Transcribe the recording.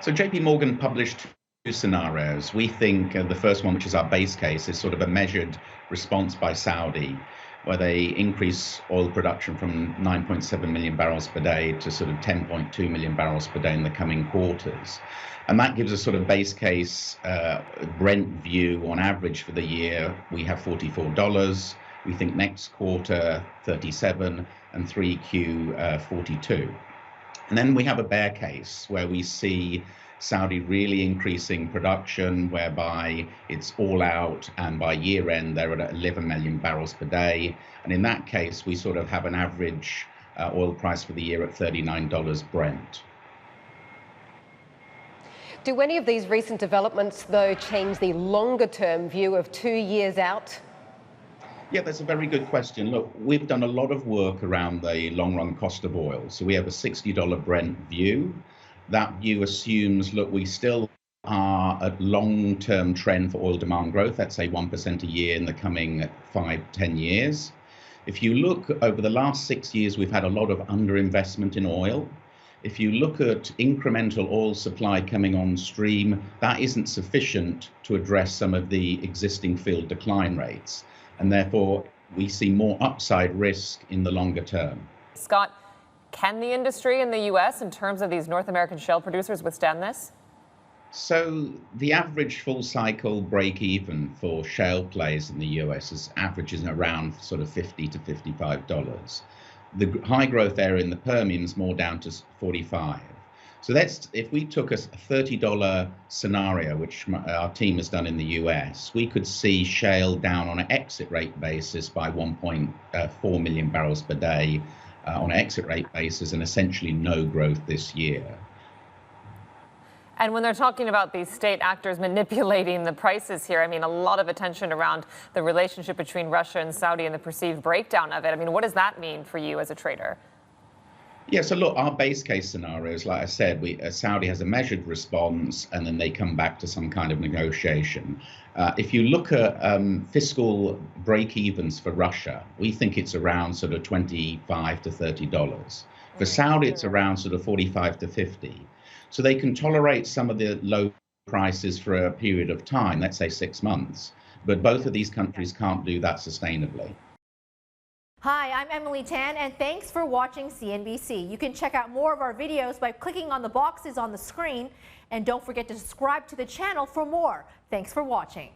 So JPMorgan published two scenarios. We think the first one, which is our base case, is sort of a measured response by Saudi, where they increase oil production from 9.7 million barrels per day to sort of 10.2 million barrels per day in the coming quarters. And that gives a sort of base case Brent view on average for the year. We have $44. We think next quarter 37 and 3Q 42. And then we have a bear case where we see Saudi really increasing production, whereby it's all out, and by year end they're at 11 million barrels per day. And in that case, we sort of have an average oil price for the year at $39 Brent. Do any of these recent developments, though, change the longer term view of 2 years out? Yeah, that's a very good question. Look, we've done a lot of work around the long run cost of oil. So we have a $60 Brent view. That view assumes, look, we still are at long-term trend for oil demand growth. That's say 1% a year in the coming 5-10 years. If you look over the last 6 years, we've had a lot of underinvestment in oil. If you look at incremental oil supply coming on stream, that isn't sufficient to address some of the existing field decline rates. And therefore, we see more upside risk in the longer term. Scott, can the industry in the U.S., in terms of these North American shale producers, withstand this? So the average full cycle break even for shale plays in the US is averages around sort of $50 to $55. The high growth area in the Permian is more down to 45. So that's, if we took a $30 scenario, which our team has done in the US, we could see shale down on an exit rate basis by 1.4 million barrels per day on an exit rate basis, and essentially no growth this year. And when they're talking about these state actors manipulating the prices here, I mean, a lot of attention around the relationship between Russia and Saudi and the perceived breakdown of it. I mean, what does that mean for you as a trader? Yeah, so look, our base case scenarios, like I said, Saudi has a measured response, and then they come back to some kind of negotiation. If you look at fiscal break-evens for Russia, we think it's around sort of $25 to $30. For Saudi, it's around sort of 45 to 50. So they can tolerate some of the low prices for a period of time, let's say 6 months. But both of these countries can't do that sustainably. Hi, I'm Emily Tan, and thanks for watching CNBC. You can check out more of our videos by clicking on the boxes on the screen, and don't forget to subscribe to the channel for more. Thanks for watching.